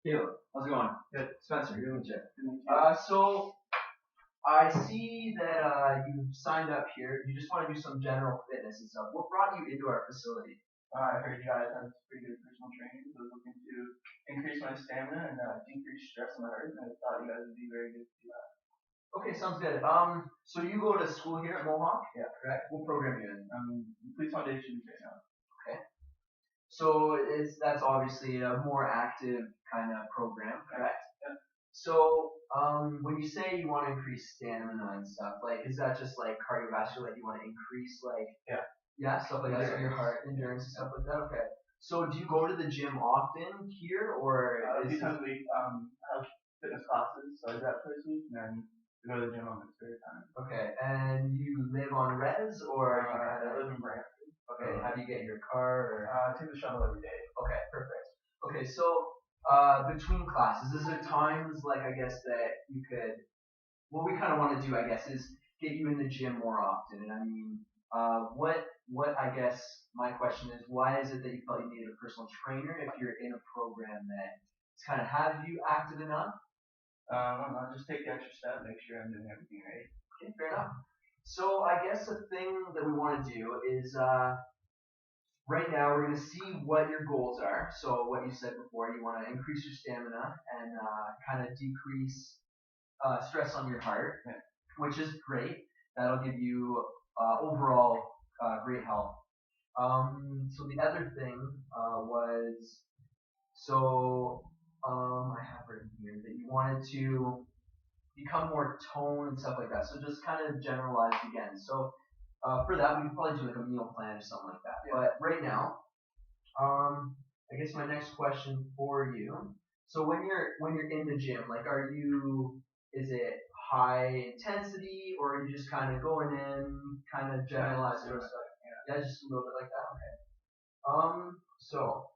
Caleb, how's it going? Good. Spencer, you're doing check. So I see that you signed up here. You just want to do some general fitness and stuff. What brought you into our facility? I heard you guys have pretty good personal training, so I was looking to increase my stamina and decrease stress on my heart, and I thought you guys would be very good to do that. Okay, sounds good. So you go to school here at Mohawk? Yeah. Correct. What program are you in? Police Foundation right now. Okay. So that's obviously a more active kind of program, correct? Yeah. So when you say you want to increase stamina and stuff, like is that just like cardiovascular? Like you want to increase like stuff like that, so your heart endurance and stuff like that. Okay. So do you go to the gym often here, or a few times a week? I have fitness classes, so I do that twice a week, and then I go to the gym on my spare time. Okay. And you live on res, or I live in Brampton. Okay. How do you get your car? Or I take the shuttle every day. Okay, perfect. Okay, so between classes, is there times like I guess that you could? What we kind of want to do, I guess, is get you in the gym more often. And I mean, what I guess my question is, why is it that you felt you needed a personal trainer if you're in a program that kind of has you active enough? I'll just take the extra step, make sure I'm doing everything right. Okay, fair enough. So I guess the thing that we want to do is right now we're going to see what your goals are. So what you said before, you want to increase your stamina and kind of decrease stress on your heart, which is great. That'll give you overall great health. So the other thing was, I have written here that you wanted to become more toned and stuff like that. So just kind of generalize again. So for that, we could probably do like a meal plan or something like that. Yeah. But right now, I guess my next question for you. So when you're in the gym, like, is it high intensity, or are you just kind of going in, kind of generalized sort of stuff? Yeah, just a little bit like that. Okay. So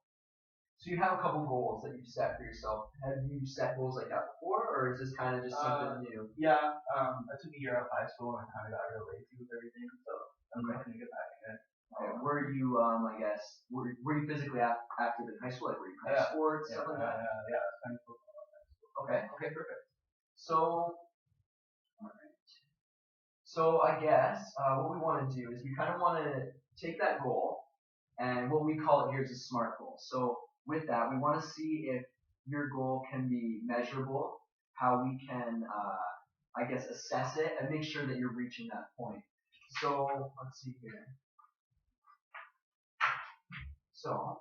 you have a couple goals that you've set for yourself. Have you set goals like that before, or is this kind of just something new? Yeah, I took a year out of high school and I kind of got real lazy with everything, so I'm looking to get back in it. Were you, I guess, were you physically active in high school? Like, were you playing sports, stuff like that? Yeah, I was playing football in high school. Okay, perfect. So, alright. So I guess what we want to do is we kind of want to take that goal, and what we call it here is a SMART goal. So with that, we want to see if your goal can be measurable, how we can, I guess, assess it and make sure that you're reaching that point. So let's see here. So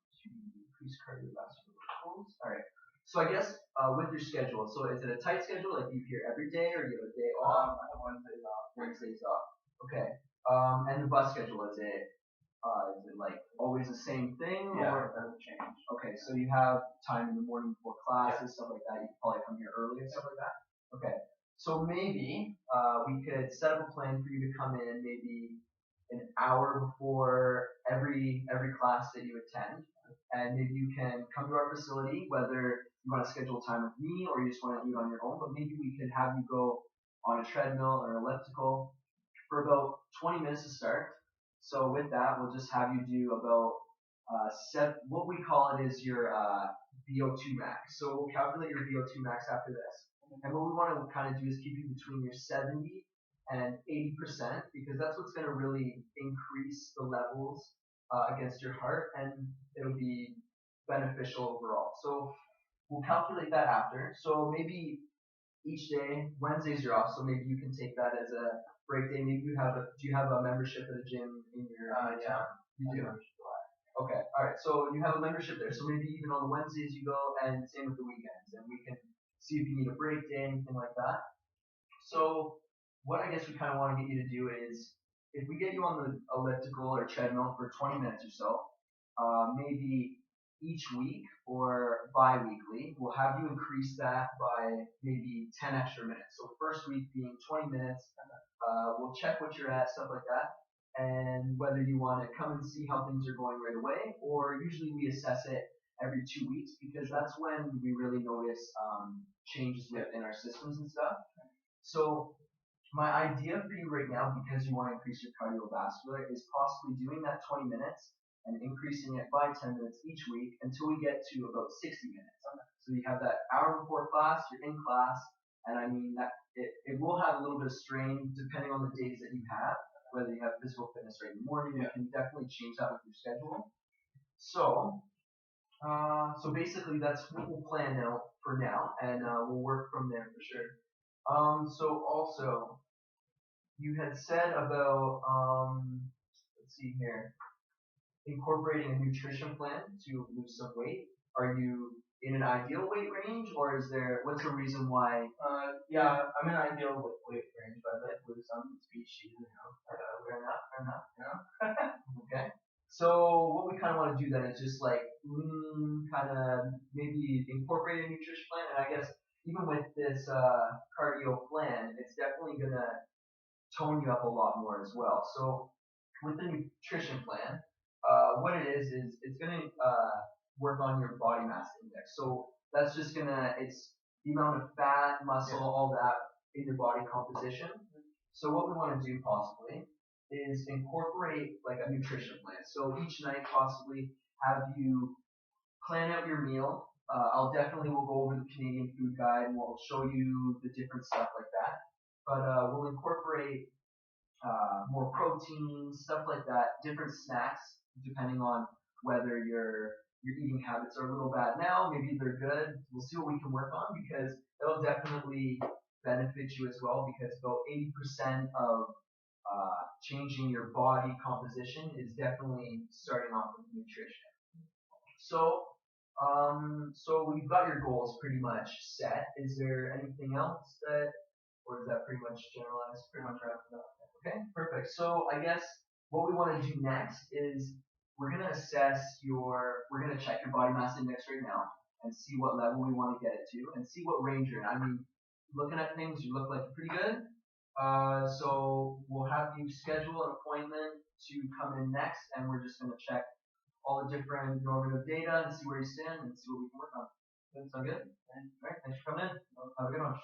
increase cardiovascular goals. All right. So I guess with your schedule, so is it a tight schedule? Like, do you here every day, or do you have a day off? I have Wednesdays off. Wednesdays off. Okay. And the bus schedule, is it like always the same thing? Yeah, or it doesn't change. Okay, so you have time in the morning before classes, stuff like that. You can probably come here early and stuff like that. Okay. So maybe we could set up a plan for you to come in maybe an hour before every class that you attend, and maybe you can come to our facility, whether you want to schedule time with me or you just want to do it on your own. But maybe we could have you go on a treadmill or elliptical for about 20 minutes to start. So with that, we'll just have you do about what we call it is your VO2 max. So we'll calculate your VO2 max after this. And what we want to kind of do is keep you between your 70 and 80%, because that's what's going to really increase the levels against your heart, and it'll be beneficial overall. So we'll calculate that after. So maybe each day, Wednesdays you're off, so maybe you can take that as a break day. Maybe do you have a membership at a gym in your town? You do. Okay, all right. So you have a membership there. So maybe even on the Wednesdays you go, and same with the weekends, and we can see if you need a break day, anything like that. So what I guess we kind of want to get you to do is, if we get you on the elliptical or treadmill for 20 minutes or so, maybe each week or bi-weekly, we'll have you increase that by maybe 10 extra minutes. So first week being 20 minutes, we'll check what you're at, stuff like that, and whether you want to come and see how things are going right away, or usually we assess it every 2 weeks, because that's when we really notice changes within our systems and stuff. So my idea for you right now, because you want to increase your cardiovascular, is possibly doing that 20 minutes and increasing it by 10 minutes each week until we get to about 60 minutes. So you have that hour before class, you're in class, and I mean that it will have a little bit of strain depending on the days that you have, whether you have physical fitness right in the morning. You can definitely change that with your schedule. So basically that's what we'll plan out for now, and we'll work from there for sure. So also, you had said about let's see here, incorporating a nutrition plan to lose some weight. Are you in an ideal weight range, or what's the reason why? Yeah, I'm in ideal weight range, but I'd like to lose some species, Fair enough. you know. Okay. So what we kind of want to do then is just like kind of maybe incorporate a nutrition plan, and I guess even with this cardio plan, it's definitely gonna tone you up a lot more as well. So with the nutrition plan, what it is it's gonna work on your body mass index. So that's just it's the amount of fat, muscle, all that in your body composition. So what we want to do possibly is incorporate like a nutrition plan. So each night possibly have you plan out your meal. We'll go over the Canadian food guide and we'll show you the different stuff like that. But we'll incorporate more protein, stuff like that, different snacks depending on whether your eating habits are a little bad now, maybe they're good. We'll see what we can work on because it'll definitely benefit you as well because about 80% of changing your body composition is definitely starting off with nutrition. So, so we've got your goals pretty much set. Is there anything else or is that pretty much generalized? Pretty much wrapped it up. Okay, perfect. So I guess what we want to do next is we're gonna check your body mass index right now and see what level we want to get it to and see what range you're in. I mean, looking at things, you look like you're pretty good. So we'll have you schedule an appointment to come in next, and we're just gonna check all the different normative data and see where you stand and see what we can work on. Does that sound good? All right, thanks for coming in. Have a good one.